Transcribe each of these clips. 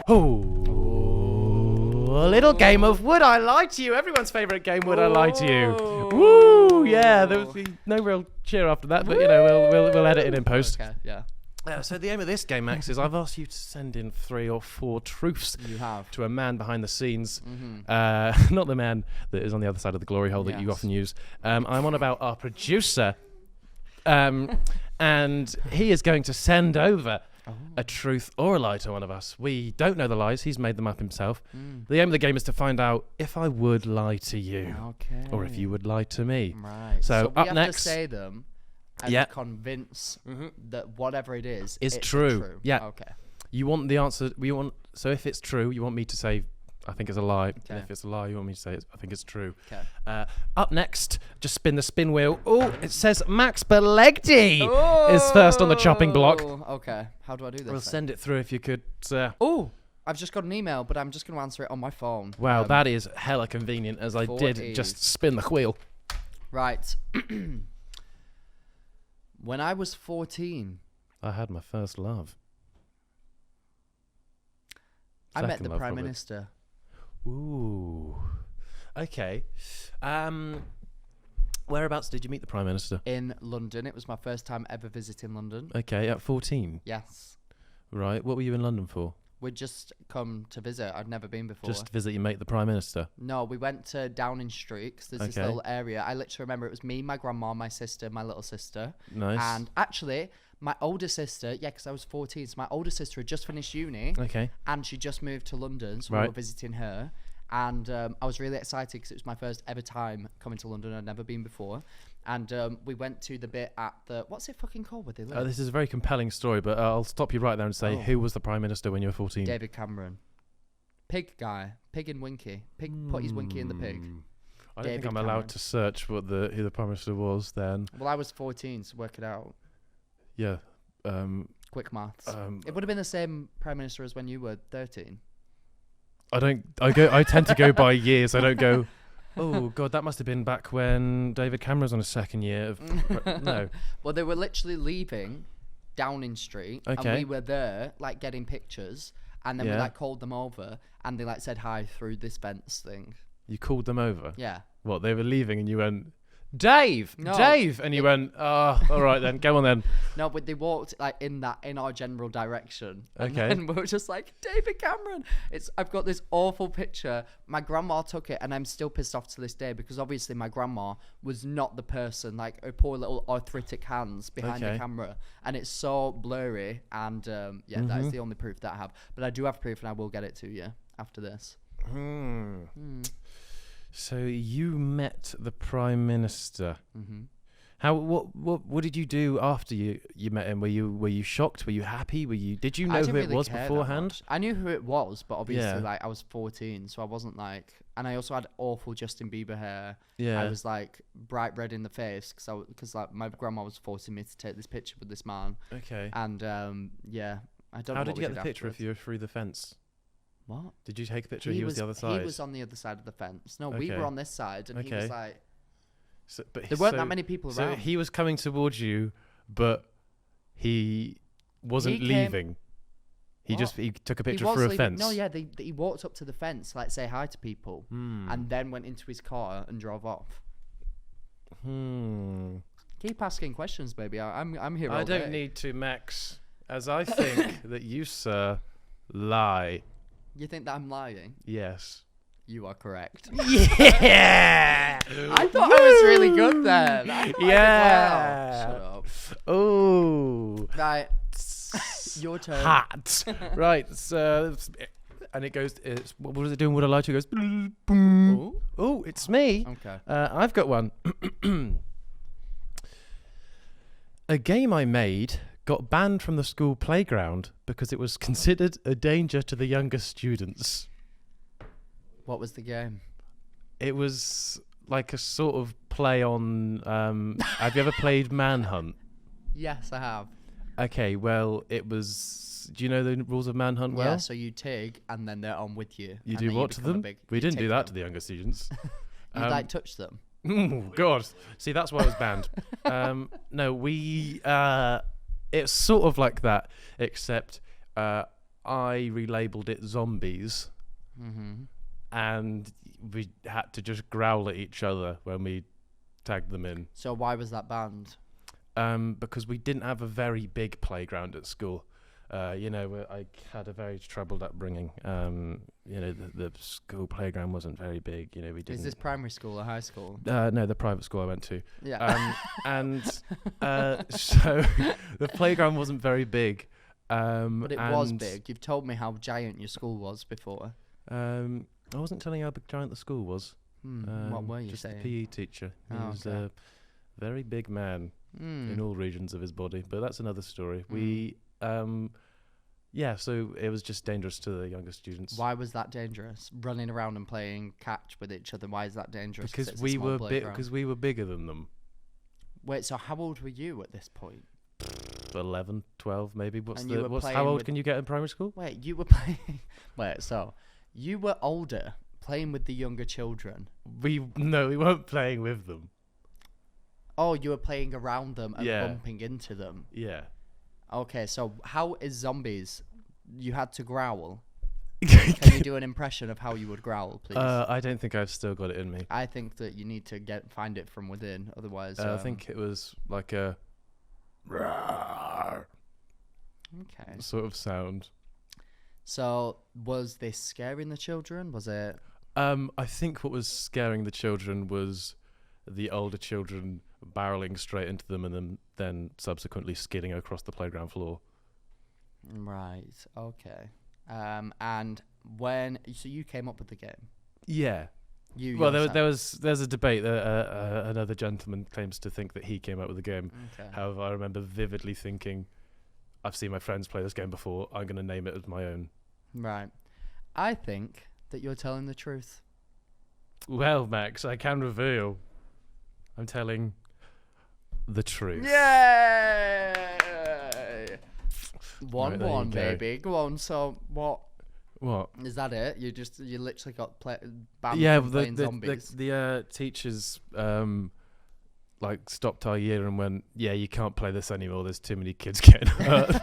A little game of Would I Lie to You? Everyone's favourite game, Would I Lie to You? Woo! Yeah, there was no real cheer after that, but we'll edit it in post. Okay, yeah. So the aim of this game, Max, is I've asked you to send in 3 or 4 truths to a man behind the scenes. Not the man that is on the other side of the glory hole that you often use. I'm on about our producer. And he is going to send over a truth or a lie to one of us. We don't know the lies. He's made them up himself. The aim of the game is to find out if I would lie to you. Okay. Or if you would lie to me. Right. So we up have next... to say them and convince that whatever it is true. Yeah. Okay. You want the answer... So if it's true, you want me to say... I think it's a lie. Okay. And if it's a lie, you want me to say I think it's true. Okay. Up next, just spin the spin wheel. Oh, it says Max Balegde is first on the chopping block. Okay. How do I do this? We'll send it through if you could. I've just got an email, but I'm just going to answer it on my phone. Wow, that is hella convenient as I did just spin the wheel. Right. When I was 14... I had my first love. I met the Prime Minister. Ooh. Okay. Whereabouts did you meet the Prime Minister? In London. It was my first time ever visiting London. Okay, at 14? Yes. Right. What were you in London for? We'd just come to visit. I'd never been before. Just to visit your mate, the Prime Minister? No, we went to Downing Street, 'cause there's this little area. I literally remember it was me, my grandma, my sister, my little sister. Nice. And actually... my older sister, because I was 14, so my older sister had just finished uni. Okay. And she just moved to London, so we were visiting her. And I was really excited because it was my first ever time coming to London. I'd never been before. And we went to the bit at the... What's it fucking called where they live? This is a very compelling story, but I'll stop you right there and say, who was the Prime Minister when you were 14? David Cameron. Pig guy. Pig and Winky. Pig put his Winky in the pig. I don't think I'm allowed to search who the Prime Minister was then. Well, I was 14, so work it out. Yeah. Quick maths. It would have been the same Prime Minister as when you were 13. I tend to go by years. I don't go, oh God, that must have been back when David Cameron was on his second year of no. Well, they were literally leaving Downing Street and we were there like getting pictures, and then we like called them over and they like said hi through this fence thing. You called them over? Yeah. What, they were leaving and you went, Dave, and you went, oh, all right then, go on then. No, but they walked like in our general direction. And then we were just like, David Cameron. I've got this awful picture. My grandma took it, and I'm still pissed off to this day because obviously my grandma was not the person, like her poor little arthritic hands behind the camera, and it's so blurry. And that is the only proof that I have. But I do have proof, and I will get it to you after this. So you met the Prime Minister. Mm-hmm. What did you do after you met him? Were you shocked? Were you happy? Did you know who it was beforehand? I knew who it was, but obviously like I was 14, so I wasn't like. And I also had awful Justin Bieber hair. Yeah. I was like bright red in the face because like my grandma was forcing me to take this picture with this man. Okay. And I don't know. How did you get the picture if you were through the fence? What? Did you take a picture? He was the other side. He was on the other side of the fence. No, we were on this side, and he was like. There weren't that many people around. So he was coming towards you, but he wasn't leaving. He took a picture through a fence. No, yeah, he walked up to the fence, like say hi to people, and then went into his car and drove off. Keep asking questions, baby. I'm here. I don't need to, Max, as I think that you, sir, lie. You think that I'm lying? Yes. You are correct. Yeah! I thought I was really good then. Yeah. Shut up. Oh. Right. Your turn. Hot. Right. So, and it goes, what was it doing? Would I lie to you? It goes, boom. Oh, it's me. Okay. I've got one. A game I made got banned from the school playground because it was considered a danger to the younger students. What was the game? It was like a sort of play on... have you ever played Manhunt? Yes, I have. Okay, well, it was... Do you know the rules of Manhunt well? Yeah, so you TIG, and then they're on with you. You do what to them? We didn't do that to the younger students. You like touch them? Oh, God. See, that's why it was banned. No, we... it's sort of like that, except I relabeled it zombies, and we had to just growl at each other when we tagged them in. So why was that banned? Because we didn't have a very big playground at school. I had a very troubled upbringing. The school playground wasn't very big. We didn't. Is this primary school or high school? No, the private school I went to. Yeah. So the playground wasn't very big. But it was big. You've told me how giant your school was before. I wasn't telling you how giant the school was. What were you just saying? The PE teacher. He was a very big man in all regions of his body. But that's another story. We... so it was just dangerous to the younger students. Why was that dangerous? Running around and playing catch with each other. Why is that dangerous? Because we were bigger than them. Wait, so how old were you at this point? 11, 12 maybe. How old can you get in primary school? Wait, you were playing... so you were older, playing with the younger children. No, we weren't playing with them. Oh, you were playing around them and bumping into them. Yeah. Okay, so how is zombies? You had to growl. Can you do an impression of how you would growl, please? I don't think I've still got it in me. I think that you need to find it from within, otherwise... I think it was like a... Okay. sort of sound. So, was this scaring the children? Was it... I think what was scaring the children was the older children barreling straight into them and then subsequently skidding across the playground floor. Right, okay. And so you came up with the game? Yeah. There's a debate. Another gentleman claims to think that he came up with the game. Okay. However, I remember vividly thinking, I've seen my friends play this game before. I'm going to name it as my own. Right. I think that you're telling the truth. Well, Max, I can reveal. I'm telling the truth. Yay! 1-1, right, baby. Go on. So what? What? Is that it? You literally got banned from playing zombies. The teachers stopped our year and went, yeah, you can't play this anymore. There's too many kids getting hurt.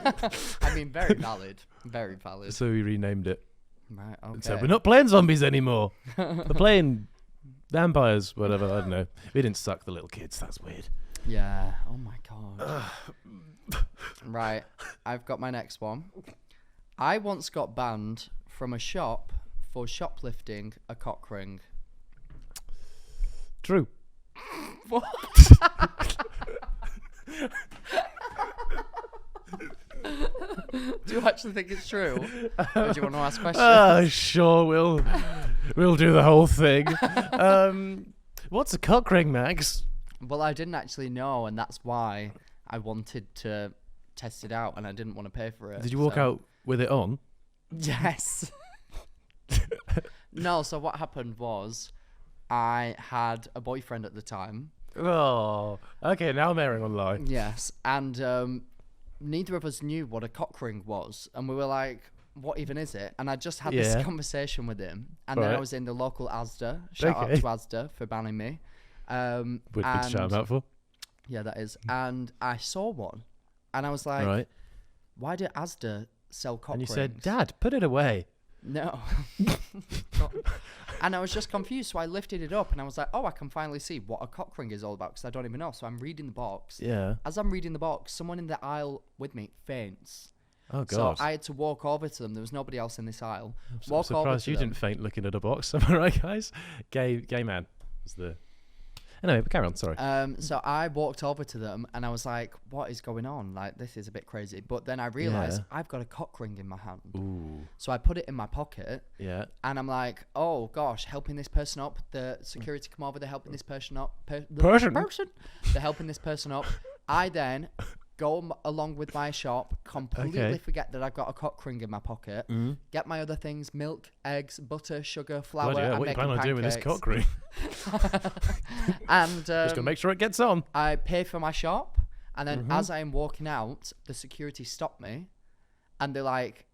I mean, very valid. Very valid. So we renamed it. Right. Okay. So we're not playing zombies anymore. We're playing vampires, whatever. I don't know. We didn't suck the little kids. That's weird. Yeah. Oh my god. Right. I've got my next one. I once got banned from a shop for shoplifting a cock ring. True. What? Do you actually think it's true? Or do you want to ask questions? Sure, we'll do the whole thing. What's a cock ring, Max? Well, I didn't actually know, and that's why I wanted to test it out, and I didn't want to pay for it. Did you walk out with it on? Yes. No, so what happened was I had a boyfriend at the time. Oh, okay, now I'm airing on lie. Yes, and neither of us knew what a cock ring was, and we were like, what even is it? And I just had this conversation with him, and then I was in the local Asda. Shout out to Asda for banning me. Would shout him out for? Yeah, that is. And I saw one, and I was like, why do Asda sell cock rings? And you said, Dad, put it away. No. And I was just confused, so I lifted it up, and I was like, oh, I can finally see what a cock ring is all about, because I don't even know. So I'm reading the box. Yeah. As I'm reading the box, someone in the aisle with me faints. Oh, God. So I had to walk over to them. There was nobody else in this aisle. I'm surprised you didn't faint looking at a box. Am I right, guys? Gay man was the... Anyway, but carry on, sorry. So I walked over to them, and I was like, what is going on? Like, this is a bit crazy. But then I realised I've got a cock ring in my hand. Ooh. So I put it in my pocket. Yeah. And I'm like, oh, gosh, helping this person up. The security come over, they're helping this person up. They're helping this person up. I then go along with my shop, completely forget that I've got a cock ring in my pocket, get my other things, milk, eggs, butter, sugar, flour. What are you planning on doing with this cock ring? And just gonna make sure it gets on. I pay for my shop, and then as I am walking out, the security stopped me, and they're like,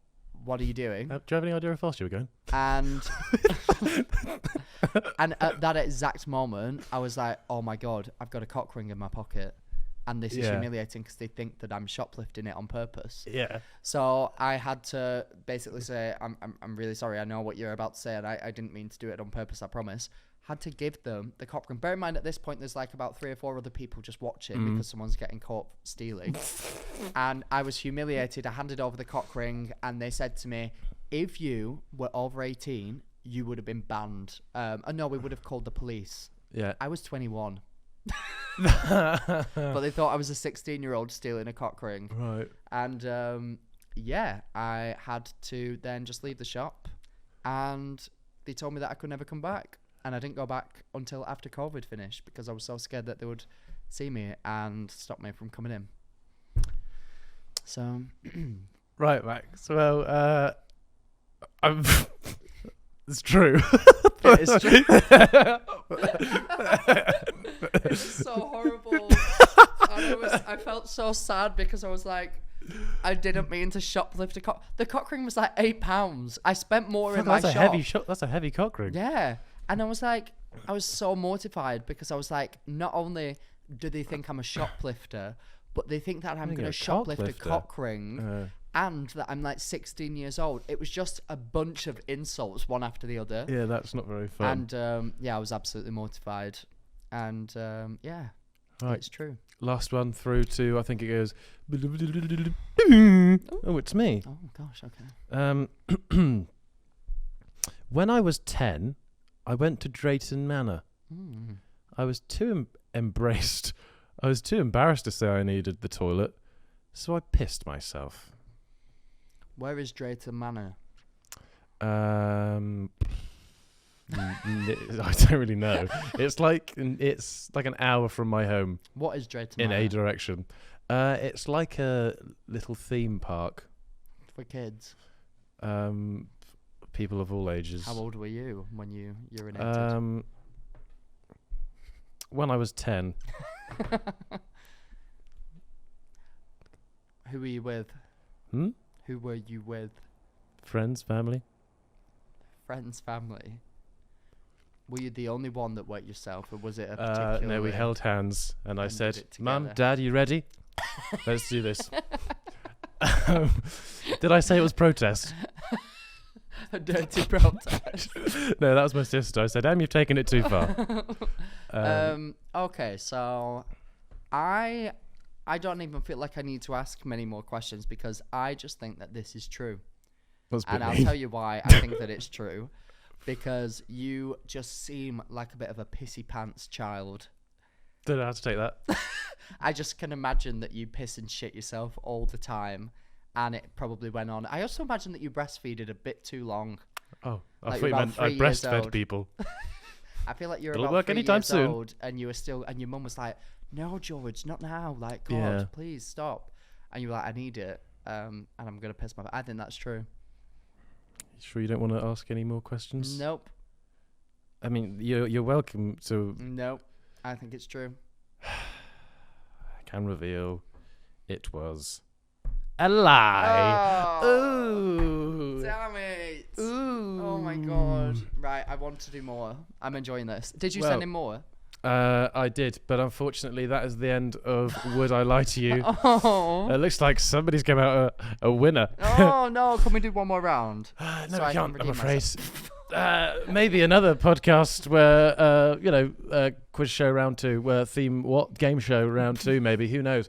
what are you doing? Do you have any idea how fast you were going? And and at that exact moment, I was like, oh my God, I've got a cock ring in my pocket. and this is humiliating because they think that I'm shoplifting it on purpose. Yeah. So I had to basically say, I'm really sorry. I know what you're about to say, and I didn't mean to do it on purpose. I promise. Had to give them the cock ring. Bear in mind, at this point, there's like about 3 or 4 other people just watching because someone's getting caught stealing. And I was humiliated. I handed over the cock ring, and they said to me, if you were over 18, you would have been banned. No, we would have called the police. Yeah. I was 21. But they thought I was a 16-year-old stealing a cock ring. Right. And I had to then just leave the shop, and they told me that I could never come back. And I didn't go back until after COVID finished because I was so scared that they would see me and stop me from coming in. So, right, Max. Well, it's true. It is true. It was so horrible. And I felt so sad because I was like, I didn't mean to shoplift a cock. The cock ring was like £8. I spent more in my shop. That's a heavy cock ring. Yeah. And I was like, I was so mortified because I was like, not only do they think I'm a shoplifter, but they think that I'm going to shoplift a cock ring and that I'm like 16 years old. It was just a bunch of insults, one after the other. Yeah, that's not very fun. And I was absolutely mortified. And right. It's true. Last one through to, I think it goes. Oh, it's me. Oh, gosh, okay. When I was 10, I went to Drayton Manor. I was too embarrassed to say I needed the toilet, so I pissed myself. Where is Drayton Manor? I don't really know. It's like an hour from my home. What is Drayton in Manor? a direction. It's like a little theme park For kids. People of all ages. How old were you when you urinated? When I was 10. Who were you with? Who were you with? Friends, family. Friends, family. Were you the only one that wet yourself, or was it a particular... No, we held hands, and I said, Mum, Dad, you ready? Let's do this. Did I say it was protest? A dirty protest. No, that was my sister. I said, you've taken it too far. Okay, so I don't even feel like I need to ask many more questions because I just think that this is true. And I'll tell you why I think that it's true. Because you just seem like a bit of a pissy pants child. Don't know how to take that. I just can imagine that you piss and shit yourself all the time. And it probably went on. I also imagine that you breastfeeded a bit too long. Oh, I like thought you meant I breastfed people. I feel like you're It'll about work 3 anytime years soon. old and you were still, and your mum was like, no, George, not now. Like, God, Yeah. please stop. And you were like, I need it. And I'm going to piss my... I think that's true. Sure you don't want to ask any more questions? Nope. I mean, you're welcome to... Nope. I think it's true. I can reveal it was a lie. Oh, Ooh. damn it. Ooh. Oh, my God. Right, I want to do more. I'm enjoying this. Did you send in more? I did, but unfortunately that is the end of Would I Lie to You? Oh. It looks like somebody's come out a winner. Oh, no. Can we do one more round? No, So I I can't, can I'm redeem afraid. Maybe another podcast where, quiz show round 2, game show round 2, maybe. Who knows?